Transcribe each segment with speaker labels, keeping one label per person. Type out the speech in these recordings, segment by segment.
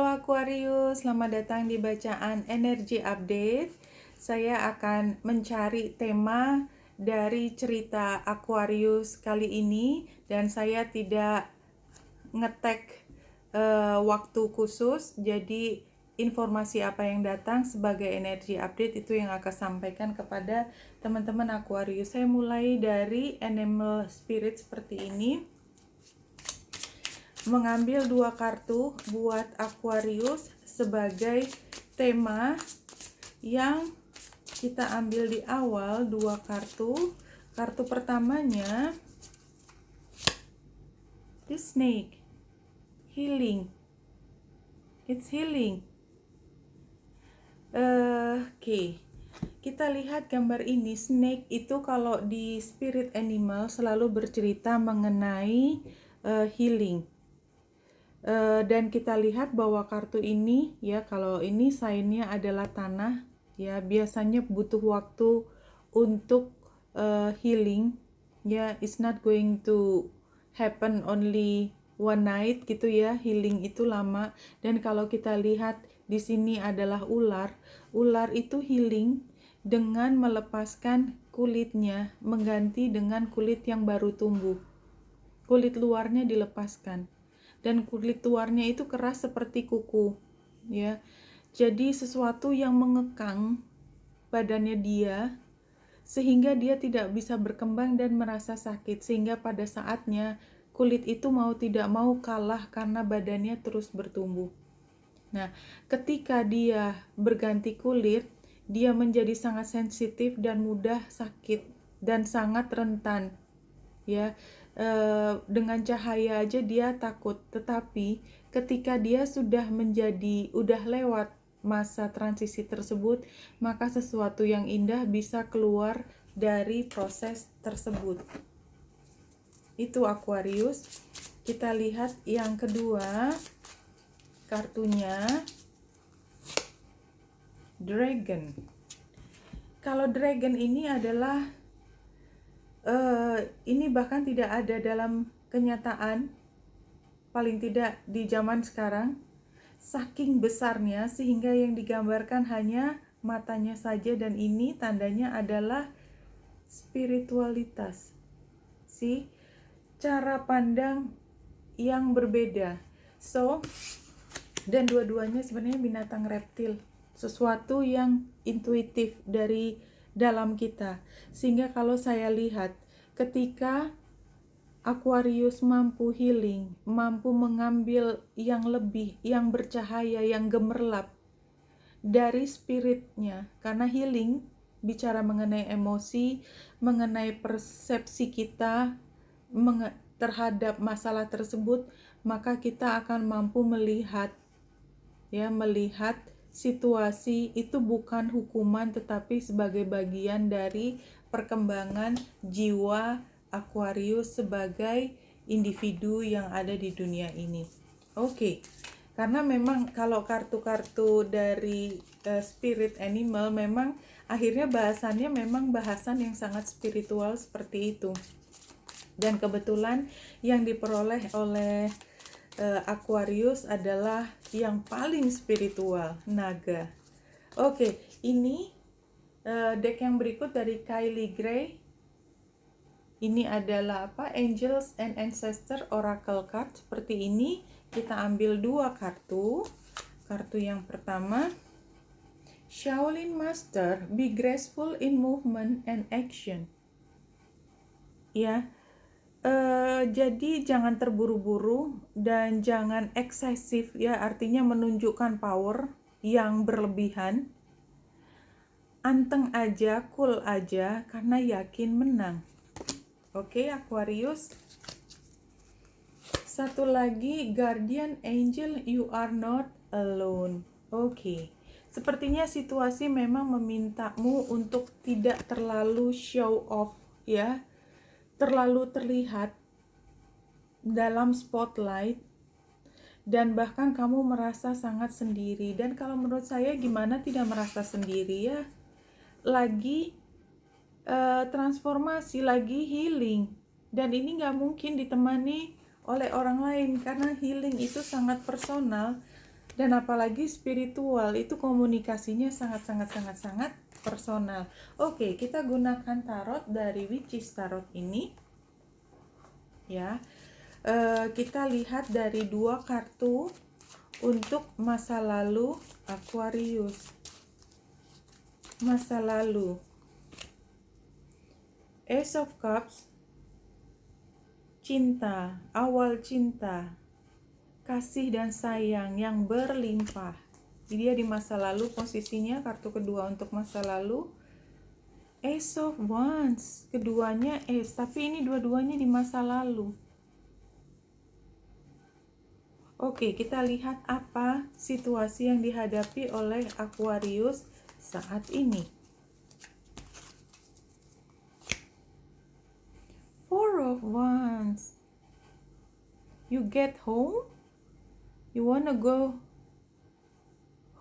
Speaker 1: Aquarius, selamat datang di bacaan energi update. Saya akan mencari tema dari cerita Aquarius kali ini dan saya tidak ngetek waktu khusus, jadi informasi apa yang datang sebagai energi update itu yang akan sampaikan kepada teman-teman Aquarius. Saya mulai dari animal spirit seperti ini, mengambil 2 kartu buat Aquarius sebagai tema yang kita ambil di awal. 2 kartu. Kartu pertamanya the snake, healing. It's healing. Oke. Kita lihat gambar ini. Snake itu kalau di spirit animal selalu bercerita mengenai healing. Dan kita lihat bahwa kartu ini ya, kalau ini sign-nya adalah tanah ya, biasanya butuh waktu untuk healing ya. It's not going to happen only one night gitu ya, healing itu lama. Dan kalau kita lihat di sini adalah ular itu healing dengan melepaskan kulitnya, mengganti dengan kulit yang baru tumbuh. Kulit luarnya dilepaskan. Dan kulit luarnya itu keras seperti kuku ya, jadi sesuatu yang mengekang badannya dia sehingga dia tidak bisa berkembang dan merasa sakit, sehingga pada saatnya kulit itu mau tidak mau kalah karena badannya terus bertumbuh. Nah, ketika dia berganti kulit, dia menjadi sangat sensitif dan mudah sakit dan sangat rentan ya. Dengan cahaya aja dia takut, tetapi ketika dia sudah lewat masa transisi tersebut, maka sesuatu yang indah bisa keluar dari proses tersebut. Itu Aquarius. Kita lihat yang kedua, kartunya Dragon. Kalau Dragon ini adalah ini bahkan tidak ada dalam kenyataan, paling tidak di zaman sekarang, saking besarnya sehingga yang digambarkan hanya matanya saja, dan ini tandanya adalah spiritualitas, cara pandang yang berbeda. Dan dua-duanya sebenarnya binatang reptil, sesuatu yang intuitif dari dalam kita. Sehingga kalau saya lihat ketika Aquarius mampu healing, mampu mengambil yang lebih, yang bercahaya, yang gemerlap dari spiritnya, karena healing bicara mengenai emosi, mengenai persepsi kita terhadap masalah tersebut, maka kita akan mampu melihat situasi itu bukan hukuman, tetapi sebagai bagian dari perkembangan jiwa Aquarius sebagai individu yang ada di dunia ini. Oke. Karena memang kalau kartu-kartu dari spirit animal memang akhirnya bahasannya memang bahasan yang sangat spiritual seperti itu. Dan kebetulan yang diperoleh oleh Aquarius adalah yang paling spiritual, naga. Oke, ini deck yang berikut dari Kylie Gray. Ini adalah Angels and Ancestor Oracle card. Seperti ini, kita ambil 2 kartu. Kartu yang pertama, Shaolin Master, be graceful in movement and action. Ya. Jadi jangan terburu-buru dan jangan eksesif ya, artinya menunjukkan power yang berlebihan. Anteng aja, cool aja, karena yakin menang. Oke, Aquarius. Satu lagi, Guardian Angel, you are not alone. Oke. Sepertinya situasi memang memintamu untuk tidak terlalu show off ya, terlalu terlihat dalam spotlight, dan bahkan kamu merasa sangat sendiri. Dan kalau menurut saya, gimana tidak merasa sendiri ya, lagi transformasi, lagi healing, dan ini nggak mungkin ditemani oleh orang lain karena healing itu sangat personal Dan apalagi spiritual, itu komunikasinya sangat personal. Oke, kita gunakan tarot dari Witches Tarot ini ya. Kita lihat dari 2 kartu untuk masa lalu Aquarius. Masa lalu, Ace of Cups, cinta, awal cinta, kasih dan sayang yang berlimpah. Dia di masa lalu, posisinya kartu kedua untuk masa lalu Ace of Wands, keduanya Ace, tapi ini dua-duanya di masa lalu. Oke, kita lihat apa situasi yang dihadapi oleh Aquarius saat ini. Four of Wands. You get home? You wanna go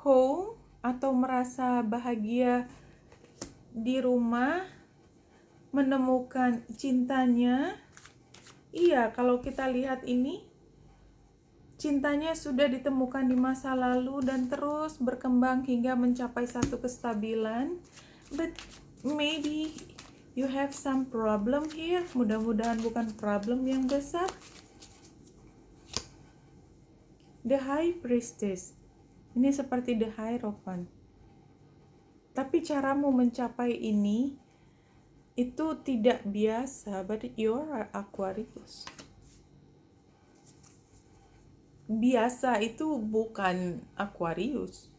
Speaker 1: home? Atau merasa bahagia di rumah? Menemukan cintanya? Iya, kalau kita lihat ini, cintanya sudah ditemukan di masa lalu dan terus berkembang hingga mencapai satu kestabilan. But maybe you have some problem here. Mudah-mudahan bukan problem yang besar. The High Priestess. Ini seperti The Hierophant. Tapi caramu mencapai ini itu tidak biasa, but you're Aquarius. Biasa itu bukan Aquarius.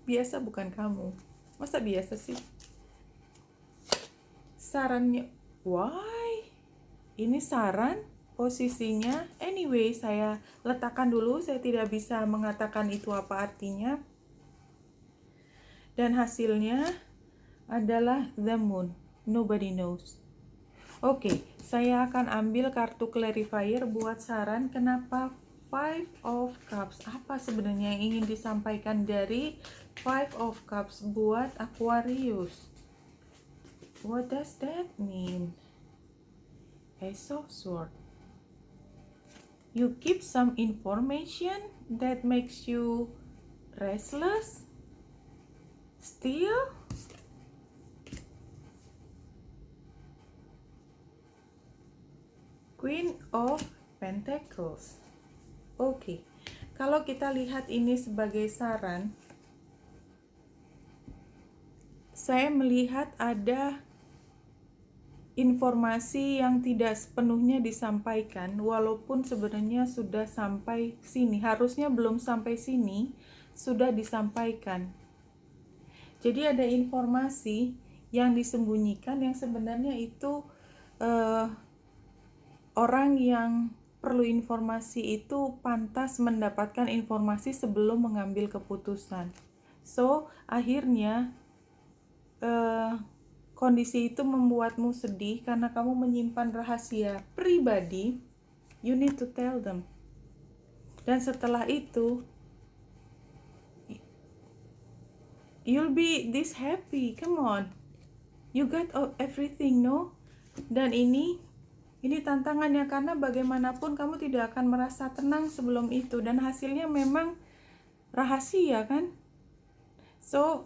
Speaker 1: Biasa bukan kamu. Masa biasa sih? Sarannya, why? Ini saran, posisinya. Anyway, saya letakkan dulu, saya tidak bisa mengatakan itu apa artinya. Dan hasilnya adalah the moon. Nobody knows. Oke, saya akan ambil kartu clarifier buat saran kenapa Five of Cups. Apa sebenarnya yang ingin disampaikan dari Five of Cups buat Aquarius? What does that mean? Ace of Swords. You keep some information that makes you restless? Still? Queen of Pentacles. Oke, kalau kita lihat ini sebagai saran, saya melihat ada informasi yang tidak sepenuhnya disampaikan, walaupun sebenarnya sudah sampai sini. Harusnya belum sampai sini, sudah disampaikan. Jadi ada informasi yang disembunyikan yang sebenarnya itu orang yang perlu informasi itu pantas mendapatkan informasi sebelum mengambil keputusan. So, akhirnya kondisi itu membuatmu sedih karena kamu menyimpan rahasia pribadi. You need to tell them. Dan setelah itu, you'll be this happy. Come on. You got everything, no? Dan ini tantangannya karena bagaimanapun kamu tidak akan merasa tenang sebelum itu, dan hasilnya memang rahasia kan. So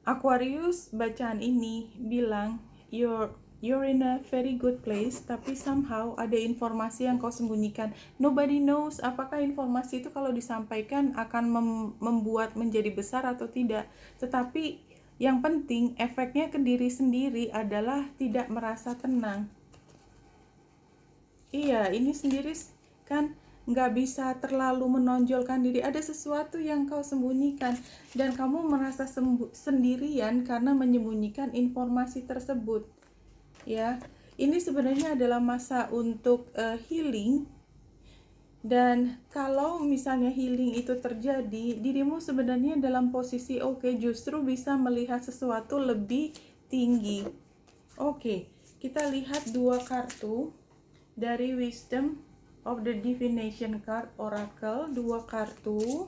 Speaker 1: Aquarius, bacaan ini bilang you're in a very good place, tapi somehow ada informasi yang kau sembunyikan. Nobody knows apakah informasi itu kalau disampaikan akan membuat menjadi besar atau tidak, tetapi yang penting efeknya ke diri sendiri adalah tidak merasa tenang. Iya, ini sendiri kan nggak bisa terlalu menonjolkan diri. Ada sesuatu yang kau sembunyikan dan kamu merasa sendirian karena menyembunyikan informasi tersebut. Ya, ini sebenarnya adalah masa untuk healing. Dan kalau misalnya healing itu terjadi, dirimu sebenarnya dalam posisi oke, justru bisa melihat sesuatu lebih tinggi. Oke, kita lihat 2 kartu dari Wisdom of the Divination card Oracle. 2 kartu.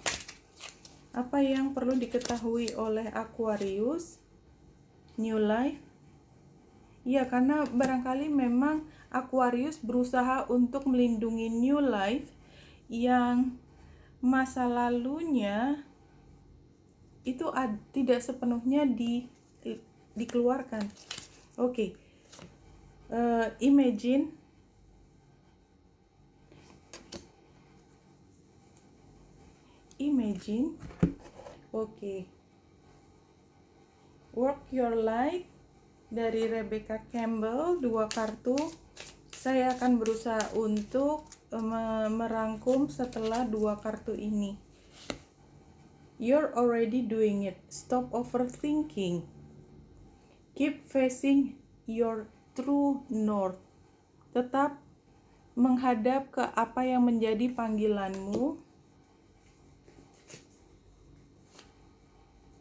Speaker 1: Apa yang perlu diketahui oleh Aquarius? New life. Ya, karena barangkali memang Aquarius berusaha untuk melindungi new life yang masa lalunya itu tidak sepenuhnya dikeluarkan. Oke. Imagine oke. Work Your Light dari Rebecca Campbell, 2 kartu. Saya akan berusaha untuk merangkum setelah 2 kartu ini. You're already doing it. Stop overthinking. Keep facing your true north. Tetap menghadap ke apa yang menjadi panggilanmu.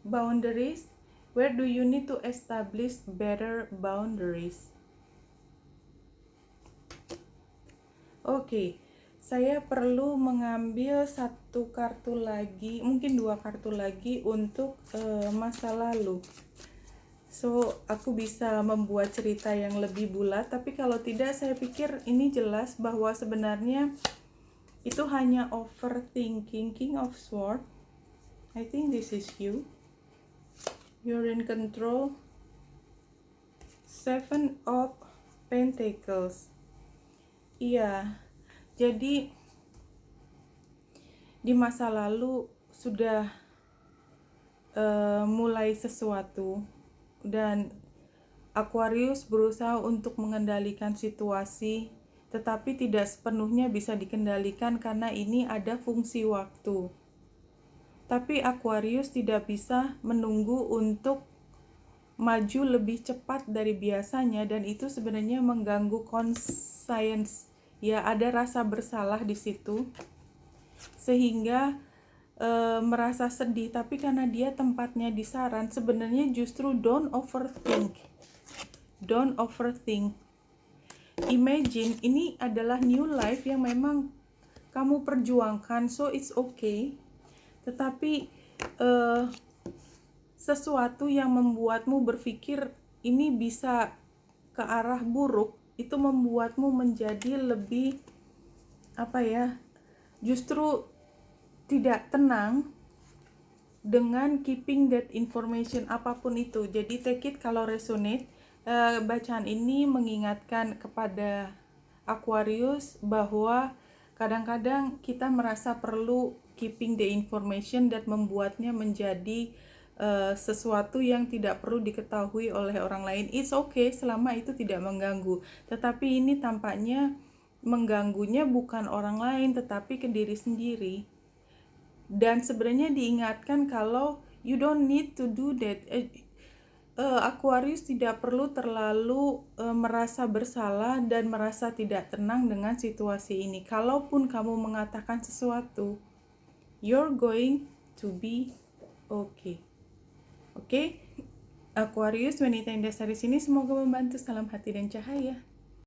Speaker 1: Boundaries. Where do you need to establish better boundaries? Oke, saya perlu mengambil 1 kartu lagi, mungkin 2 kartu lagi untuk masa lalu. So, aku bisa membuat cerita yang lebih bulat, tapi kalau tidak, saya pikir ini jelas bahwa sebenarnya itu hanya overthinking. King of Swords. I think this is you. You're in control. 7 of Pentacles. Iya, jadi di masa lalu sudah mulai sesuatu dan Aquarius berusaha untuk mengendalikan situasi, tetapi tidak sepenuhnya bisa dikendalikan karena ini ada fungsi waktu. Tapi Aquarius tidak bisa menunggu untuk maju lebih cepat dari biasanya, dan itu sebenarnya mengganggu conscience. Ya, ada rasa bersalah di situ sehingga merasa sedih, tapi karena dia tempatnya di saran, sebenarnya justru don't overthink. Imagine ini adalah new life yang memang kamu perjuangkan, so it's okay. Tetapi sesuatu yang membuatmu berpikir ini bisa ke arah buruk, itu membuatmu menjadi lebih justru tidak tenang dengan keeping that information apapun itu. Jadi take it kalau resonate. Bacaan ini mengingatkan kepada Aquarius bahwa kadang-kadang kita merasa perlu keeping the information dan membuatnya menjadi sesuatu yang tidak perlu diketahui oleh orang lain. It's okay selama itu tidak mengganggu. Tetapi ini tampaknya mengganggunya bukan orang lain tetapi ke diri sendiri. Dan sebenarnya diingatkan kalau you don't need to do that. Aquarius tidak perlu terlalu merasa bersalah dan merasa tidak tenang dengan situasi ini. Kalaupun kamu mengatakan sesuatu, you're going to be okay. Oke? Aquarius, wanita yang dasar di sini, semoga membantu. Salam hati dan cahaya.